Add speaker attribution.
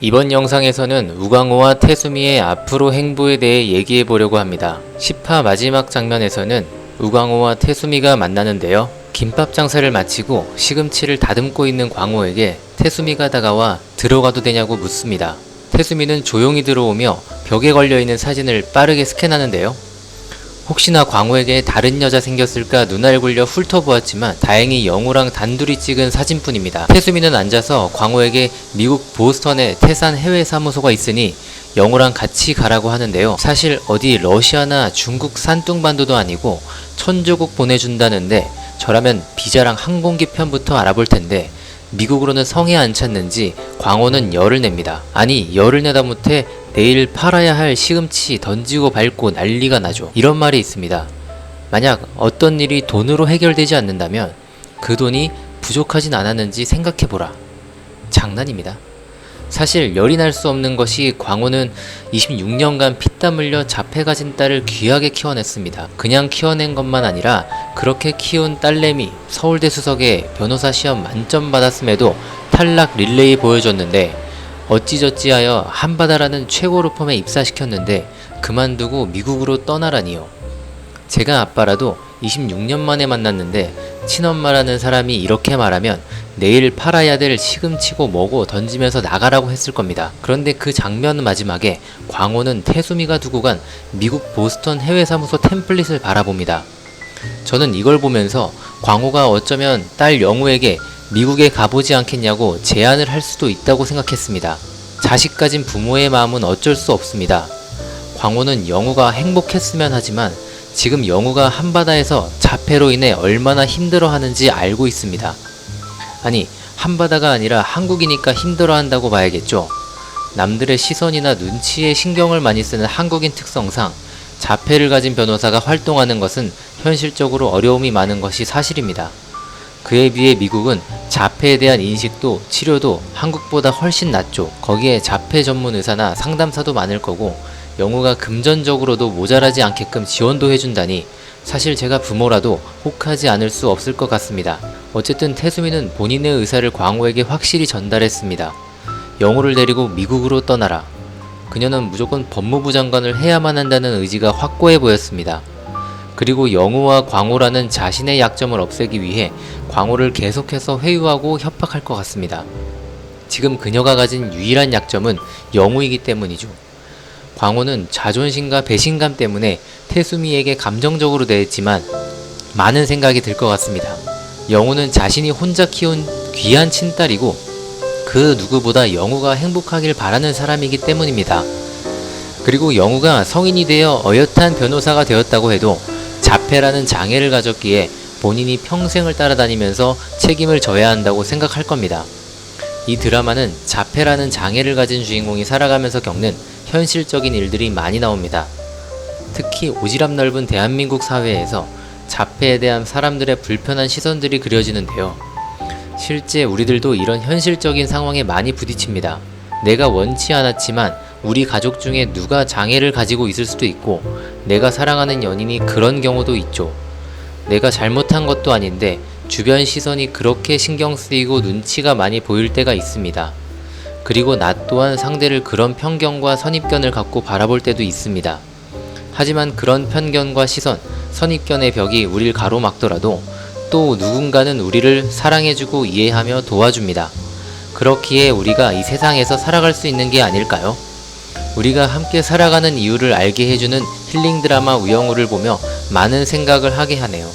Speaker 1: 이번 영상에서는 우광호와 태수미의 앞으로 행보에 대해 얘기해 보려고 합니다. 10화 마지막 장면에서는 우광호와 태수미가 만나는데요. 김밥 장사를 마치고 시금치를 다듬고 있는 광호에게 태수미가 다가와 들어가도 되냐고 묻습니다. 태수미는 조용히 들어오며 벽에 걸려있는 사진을 빠르게 스캔하는데요. 혹시나 광호에게 다른 여자 생겼을까 눈알 굴려 훑어보았지만 다행히 영우랑 단둘이 찍은 사진뿐입니다. 태수미는 앉아서 광호에게 미국 보스턴에 태산 해외 사무소가 있으니 영우랑 같이 가라고 하는데요. 사실 어디 러시아나 중국 산둥반도도 아니고 천조국 보내준다는데 저라면 비자랑 항공기 편부터 알아볼 텐데 미국으로는 성에 안 찼는지 광호는 열을 냅니다. 아니 열을 내다 못해 내일 팔아야 할 시금치 던지고 밟고 난리가 나죠. 이런 말이 있습니다. 만약 어떤 일이 돈으로 해결되지 않는다면 그 돈이 부족하진 않았는지 생각해보라. 장난입니다. 사실 열이 날 수 없는 것이 광호는 26년간 피땀 흘려 자폐 가진 딸을 귀하게 키워냈습니다. 그냥 키워낸 것만 아니라 그렇게 키운 딸내미 서울대 수석에 변호사 시험 만점 받았음에도 탈락 릴레이 보여줬는데 어찌저찌하여 한바다라는 최고 로펌에 입사시켰는데 그만두고 미국으로 떠나라니요. 제가 아빠라도 26년 만에 만났는데 친엄마라는 사람이 이렇게 말하면 내일 팔아야 될 시금치고 뭐고 던지면서 나가라고 했을 겁니다. 그런데 그 장면 마지막에 광호는 태수미가 두고 간 미국 보스턴 해외사무소 템플릿을 바라봅니다. 저는 이걸 보면서 광호가 어쩌면 딸 영우에게 미국에 가보지 않겠냐고 제안을 할 수도 있다고 생각했습니다. 자식 가진 부모의 마음은 어쩔 수 없습니다. 광호는 영우가 행복했으면 하지만 지금 영우가 한바다에서 자폐로 인해 얼마나 힘들어하는지 알고 있습니다. 아니 한바다가 아니라 한국이니까 힘들어한다고 봐야겠죠. 남들의 시선이나 눈치에 신경을 많이 쓰는 한국인 특성상 자폐를 가진 변호사가 활동하는 것은 현실적으로 어려움이 많은 것이 사실입니다. 그에 비해 미국은 자폐에 대한 인식도 치료도 한국보다 훨씬 낮죠. 거기에 자폐 전문 의사나 상담사도 많을 거고 영우가 금전적으로도 모자라지 않게끔 지원도 해준다니 사실 제가 부모라도 혹하지 않을 수 없을 것 같습니다. 어쨌든 태수미는 본인의 의사를 광호에게 확실히 전달했습니다. 영우를 데리고 미국으로 떠나라. 그녀는 무조건 법무부 장관을 해야만 한다는 의지가 확고해 보였습니다. 그리고 영우와 광호라는 자신의 약점을 없애기 위해 광호를 계속해서 회유하고 협박할 것 같습니다. 지금 그녀가 가진 유일한 약점은 영우이기 때문이죠. 광호는 자존심과 배신감 때문에 태수미에게 감정적으로 대했지만 많은 생각이 들 것 같습니다. 영우는 자신이 혼자 키운 귀한 친딸이고 그 누구보다 영우가 행복하길 바라는 사람이기 때문입니다. 그리고 영우가 성인이 되어 어엿한 변호사가 되었다고 해도 자폐라는 장애를 가졌기에 본인이 평생을 따라다니면서 책임을 져야 한다고 생각할 겁니다. 이 드라마는 자폐라는 장애를 가진 주인공이 살아가면서 겪는 현실적인 일들이 많이 나옵니다. 특히 오지랖 넓은 대한민국 사회에서 자폐에 대한 사람들의 불편한 시선들이 그려지는데요. 실제 우리들도 이런 현실적인 상황에 많이 부딪힙니다. 내가 원치 않았지만 우리 가족 중에 누가 장애를 가지고 있을 수도 있고 내가 사랑하는 연인이 그런 경우도 있죠. 내가 잘못한 것도 아닌데 주변 시선이 그렇게 신경 쓰이고 눈치가 많이 보일 때가 있습니다. 그리고 나 또한 상대를 그런 편견과 선입견을 갖고 바라볼 때도 있습니다. 하지만 그런 편견과 시선, 선입견의 벽이 우릴 가로막더라도 또 누군가는 우리를 사랑해주고 이해하며 도와줍니다. 그렇기에 우리가 이 세상에서 살아갈 수 있는 게 아닐까요? 우리가 함께 살아가는 이유를 알게 해주는 힐링 드라마 우영우를 보며 많은 생각을 하게 하네요.